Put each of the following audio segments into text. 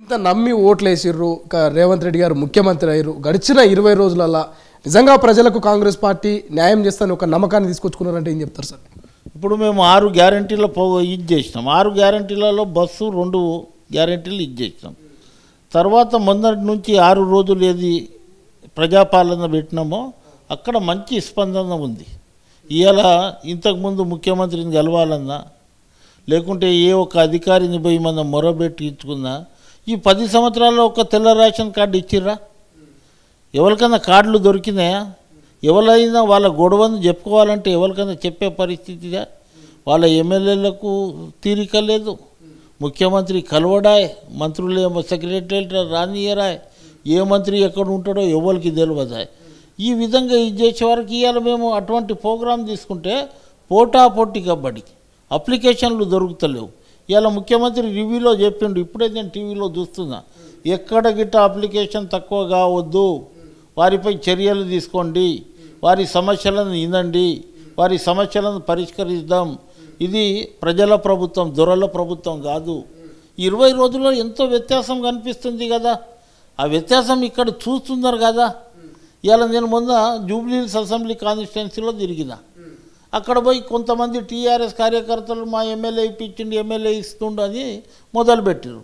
ఇంత నమ్మి ఓట్లు వేసిర్రు, రేవంత్ రెడ్డి గారు ముఖ్యమంత్రి అయ్యారు. గడిచిన 20 రోజులలో నిజంగా ప్రజలకు కాంగ్రెస్ పార్టీ న్యాయం చేస్తాను ఒక నమ్మకాన్ని తీసుకొచ్చుకున్నారంటే ఏం చెప్తారు సార్? ఇప్పుడు మేము 6 గ్యారంటీల ఇది చేసినాం. 6 గ్యారంటీలలో బస్సు 2 గ్యారంటీలు ఇది చేసినాం. తర్వాత మొన్నటి నుంచి 6 రోజులు ఏది ప్రజాపాలన పెట్టినామో అక్కడ మంచి స్పందన ఉంది. ఇవాళ ఇంతకుముందు ముఖ్యమంత్రిని గెలవాలన్నా లేకుంటే ఏ ఒక్క అధికారిని పోయి మనం మొరబెట్టించుకున్నా ఈ 10 సంవత్సరాల్లో ఒక తెల్ల రేషన్ కార్డు ఇచ్చిర్రా? ఎవరికైనా కార్డులు దొరికినాయా? ఎవరైనా వాళ్ళ గొడవను చెప్పుకోవాలంటే ఎవరికైనా చెప్పే పరిస్థితిగా? వాళ్ళ ఎమ్మెల్యేలకు తీరిక లేదు. ముఖ్యమంత్రి కలవడాయ్, మంత్రులేమో సెక్రటరియట్ రానియరాయ్, ఏ మంత్రి ఎక్కడ ఉంటాడో ఎవరికి తెలియదాయ్. ఈ విధంగా ఇది చేసే వరకు ఇవాళ మేము అటువంటి ప్రోగ్రాం తీసుకుంటే పోటాపోటీ కబడ్డీ అప్లికేషన్లు దొరుకుతలేవు. ఇవాళ ముఖ్యమంత్రి రివ్యూలో చెప్పిండు, ఇప్పుడే నేను టీవీలో చూస్తున్నా, ఎక్కడ గిట్ట అప్లికేషన్ తక్కువ కావద్దు, వారిపై చర్యలు తీసుకోండి, వారి సమస్యలను వినండి, వారి సమస్యలను పరిష్కరిద్దాం. ఇది ప్రజల ప్రభుత్వం, దొరల ప్రభుత్వం కాదు. 20 రోజుల్లో ఎంతో వ్యత్యాసం కనిపిస్తుంది కదా. ఆ వ్యత్యాసం ఇక్కడ చూస్తున్నారు కదా. ఇవాళ నేను మొన్న జూబ్లీహిల్స్ అసెంబ్లీ కాన్స్టిట్యున్సీలో తిరిగిన. అక్కడ పోయి కొంతమంది టీఆర్ఎస్ కార్యకర్తలు మా ఎమ్మెల్యే ఇప్పించిండు, ఎమ్మెల్యే ఇస్తుండు అని మొదలుపెట్టారు.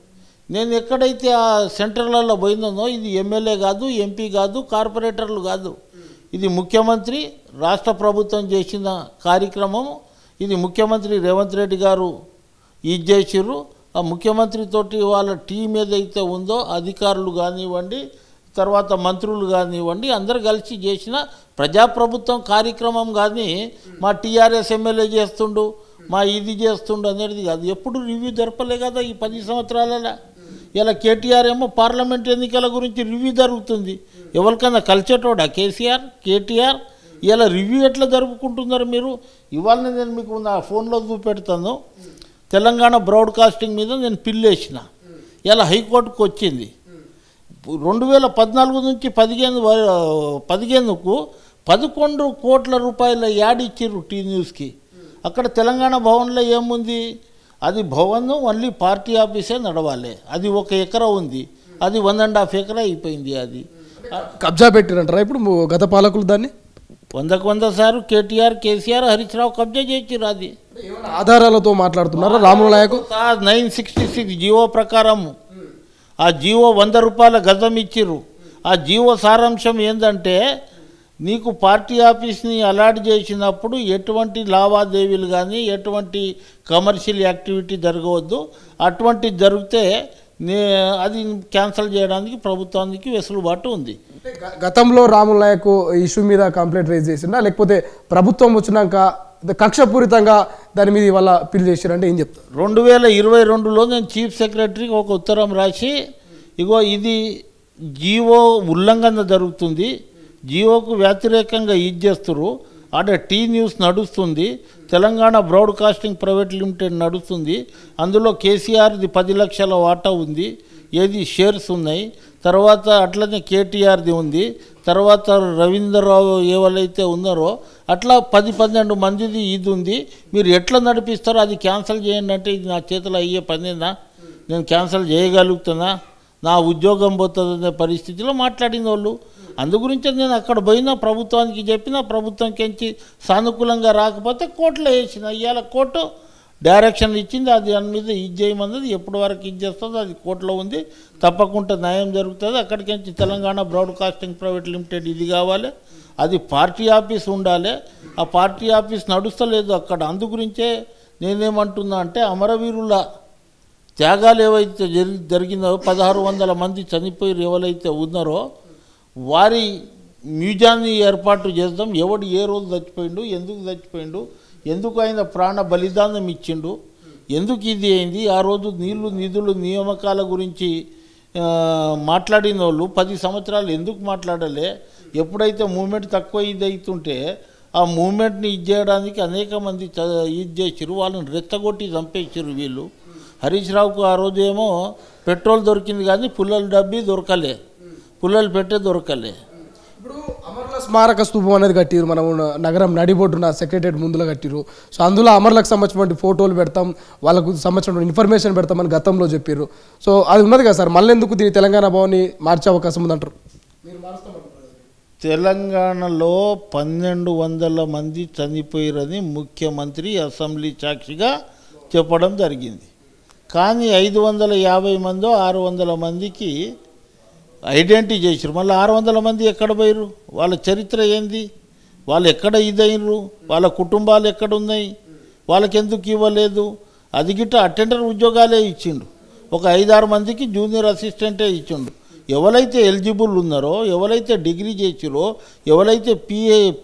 నేను ఎక్కడైతే ఆ సెంటర్లలో పోయిందో ఇది ఎమ్మెల్యే కాదు, ఎంపీ కాదు, కార్పొరేటర్లు కాదు, ఇది ముఖ్యమంత్రి రాష్ట్ర ప్రభుత్వం చేసిన కార్యక్రమం. ఇది ముఖ్యమంత్రి రేవంత్ రెడ్డి గారు ఇది చేసిర్రు. ఆ ముఖ్యమంత్రితోటి వాళ్ళ టీం ఏదైతే ఉందో అధికారులు కానివ్వండి, తర్వాత మంత్రులు కానివ్వండి, అందరు కలిసి చేసిన ప్రజాప్రభుత్వం కార్యక్రమం. కానీ మా టీఆర్ఎస్ ఎమ్మెల్యే చేస్తుండు, మా ఇది చేస్తుండు అనేది కాదు. ఎప్పుడు రివ్యూ జరపలే కదా ఈ 10 సంవత్సరాలలో. ఇలా కేటీఆర్ ఏమో పార్లమెంట్ ఎన్నికల గురించి రివ్యూ జరుగుతుంది. ఎవరికైనా కలిసేటోడా కేసీఆర్, కేటీఆర్? ఇలా రివ్యూ ఎట్లా జరుపుకుంటున్నారు మీరు? ఇవాళ నేను మీకు నా ఫోన్లో చూపెడతాను. తెలంగాణ బ్రాడ్కాస్టింగ్ మీద నేను పిల్లేసిన. ఇలా హైకోర్టుకు వచ్చింది. 2014 నుంచి 15కు 11 కోట్ల రూపాయల యాడ్ ఇచ్చిర్రు టీ న్యూస్కి. అక్కడ తెలంగాణ భవన్లో ఏముంది? అది భవన్ ఓన్లీ పార్టీ ఆఫీసే నడవాలి. అది 1 ఎకరా ఉంది, అది 1.5 ఎకరా అయిపోయింది. అది కబ్జా పెట్టిరంటారా ఇప్పుడు గత పాలకులు? దాన్ని 100 సార్లు కేటీఆర్, కేసీఆర్, హరీష్ రావు కబ్జా చేసిర్రు. అది ఆధారాలతో మాట్లాడుతున్నారు. రాముల నాయకు 966 జీవో ప్రకారం ఆ జీవో 100 రూపాయల గజం ఇచ్చిర్రు. ఆ జీవో సారాంశం ఏంటంటే నీకు పార్టీ ఆఫీస్ని అలాట్ చేసినప్పుడు ఎటువంటి లావాదేవీలు కానీ ఎటువంటి కమర్షియల్ యాక్టివిటీ జరగవద్దు. అటువంటి జరిగితే అది క్యాన్సిల్ చేయడానికి ప్రభుత్వానికి వెసులుబాటు ఉంది. గతంలో రాముల నాయక్ ఇష్యూ మీద కంప్లైంట్ రైజ్ చేసిందా, లేకపోతే ప్రభుత్వం వచ్చినాక కక్షపూరితంగా దాని మీద ఇవాళ పిల్ చేశారంటే ఏం చెప్తారు? 2022లో నేను చీఫ్ సెక్రటరీకి ఒక ఉత్తరం రాసి, ఇగో ఇది జీవో ఉల్లంఘన జరుగుతుంది, జీవోకు వ్యతిరేకంగా ఇది చేస్తున్నారు, అక్కడ టీ న్యూస్ నడుస్తుంది, తెలంగాణ బ్రాడ్కాస్టింగ్ ప్రైవేట్ లిమిటెడ్ నడుస్తుంది, అందులో కేసీఆర్ది 10 లక్షల వాటా ఉంది, ఏది షేర్స్ ఉన్నాయి, తర్వాత అట్లనే కేటీఆర్ది ఉంది, తర్వాత రవీంద్రరావు ఎవరైతే ఉన్నారో అట్లా 10-12 మందిది ఇది ఉంది, మీరు ఎట్లా నడిపిస్తారో అది క్యాన్సిల్ చేయండి అంటే ఇది నా చేతిలో అయ్యే పనేనా? నేను క్యాన్సిల్ చేయగలుగుతున్నా? నా ఉద్యోగం పోతుందనే పరిస్థితిలో మాట్లాడిన వాళ్ళు. అందుగురించే నేను అక్కడ పోయినా ప్రభుత్వానికి చెప్పిన, ప్రభుత్వంకి సానుకూలంగా రాకపోతే కోర్టులో వేసిన. ఇవాళ కోర్టు డైరెక్షన్ ఇచ్చింది, అది దాని మీద ఇది చేయమన్నది. ఎప్పటి వరకు ఇది చేస్తుందో అది కోర్టులో ఉంది, తప్పకుండా న్యాయం జరుగుతుంది. అక్కడికి తెలంగాణ బ్రాడ్కాస్టింగ్ ప్రైవేట్ లిమిటెడ్ ఇది కావాలి, అది పార్టీ ఆఫీస్ ఉండాలి. ఆ పార్టీ ఆఫీస్ నడుస్తలేదు అక్కడ. అందుగురించే నేనేమంటున్నా అంటే అమరవీరుల త్యాగాలు ఏవైతే జరిగిందో 1600 మంది చనిపోయి ఎవరైతే ఉన్నారో వారి మ్యూజియాన్ని ఏర్పాటు చేద్దాం. ఎవడు ఏ రోజు చచ్చిపోయిండు, ఎందుకు చచ్చిపోయిండు, ఎందుకు ఆయన ప్రాణ బలిదానం ఇచ్చిండు, ఎందుకు ఇది అయింది, ఆ రోజు నీళ్లు నిధులు నియామకాల గురించి మాట్లాడిన వాళ్ళు 10 సంవత్సరాలు ఎందుకు మాట్లాడలే? ఎప్పుడైతే మూమెంట్ తక్కువ ఇది అవుతుంటే ఆ మూమెంట్ని ఇది చేయడానికి అనేక మంది ఇది చేసిరు, వాళ్ళని రెచ్చగొట్టి చంపేసారు వీళ్ళు. హరీష్ రావుకు ఆ రోజు ఏమో పెట్రోల్ దొరికింది కానీ పుల్లల డబ్బి దొరకలే, పుల్లలు పెట్టే దొరకలే. ఇప్పుడు అమర్ల స్మారక స్తూపం అనేది కట్టిరు, మనం నగరం నడిబొడ్డున సెక్రటరియట్ ముందులో కట్టిరు. సో అందులో అమరులకు సంబంధించినటువంటి ఫోటోలు పెడతాం, వాళ్ళకు సంబంధించిన ఇన్ఫర్మేషన్ పెడతామని గతంలో చెప్పారు. సో అది ఉన్నది కదా సార్, మళ్ళీ ఎందుకు దీన్ని తెలంగాణ భవన్ని మార్చే అవకాశం ఉందంటారు? తెలంగాణలో 1200 మంది చనిపోయారని ముఖ్యమంత్రి అసెంబ్లీ సాక్షిగా చెప్పడం జరిగింది. కానీ 550 మందో 600 మందికి ఐడెంటిటీ చేశారు. మళ్ళీ 600 మంది ఎక్కడ పోయారు? వాళ్ళ చరిత్ర ఏంది? వాళ్ళు ఎక్కడ ఇదైనరు? వాళ్ళ కుటుంబాలు ఎక్కడ ఉన్నాయి? వాళ్ళకి ఎందుకు ఇవ్వలేదు? అది గిట్ట అటెండర్ ఉద్యోగాలే ఇచ్చిండు. ఒక 5-6 మందికి జూనియర్ అసిస్టెంటే ఇచ్చిండు. ఎవరైతే ఎలిజిబుల్ ఉన్నారో, ఎవరైతే డిగ్రీ చేసిరో, ఎవరైతే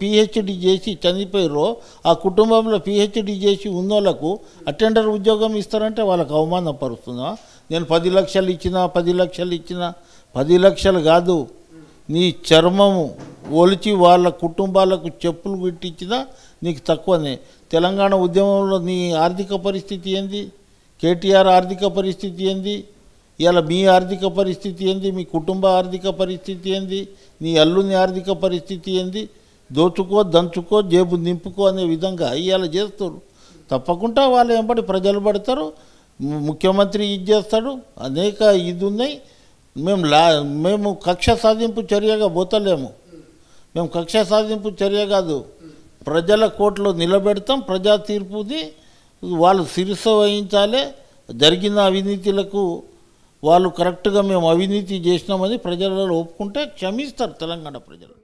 పిహెచ్డి చేసి చనిపోయారో, ఆ కుటుంబంలో పిహెచ్డి చేసి ఉన్నోళ్లకు అటెండర్ ఉద్యోగం ఇస్తారంటే వాళ్ళకు అవమానపరుస్తుందా? నేను 10 లక్షలు ఇచ్చినా 10 లక్షలు ఇచ్చినా 10 లక్షలు కాదు, నీ చర్మము ఒలిచి వాళ్ళ కుటుంబాలకు చెప్పులు పెట్టించినా నీకు తక్కువనే. తెలంగాణ ఉద్యమంలో నీ ఆర్థిక పరిస్థితి ఏంది? కేటీఆర్ ఆర్థిక పరిస్థితి ఏంది? ఇలా మీ ఆర్థిక పరిస్థితి ఏంది? మీ కుటుంబ ఆర్థిక పరిస్థితి ఏంది? నీ అల్లుని ఆర్థిక పరిస్థితి ఏంది? దోచుకో, దంచుకో, జేబు నింపుకో అనే విధంగా ఇవాళ చేస్తారు. తప్పకుండా వాళ్ళు ఎంబడి ప్రజలు పడతారు, ముఖ్యమంత్రి ఇది చేస్తాడు, అనేక ఇది ఉన్నాయి. మేము కక్ష సాధింపు చర్యగా పోతలేము. మేము కక్ష సాధింపు చర్య కాదు, ప్రజల కోర్టులో నిలబెడతాం. ప్రజా తీర్పుది వాళ్ళు శిరస వహించాలి. జరిగిన అవినీతిలకు వాళ్ళు కరెక్ట్గా మేము అవినీతి చేసినామని ప్రజలలో ఒప్పుకుంటే క్షమిస్తారు తెలంగాణ ప్రజలు.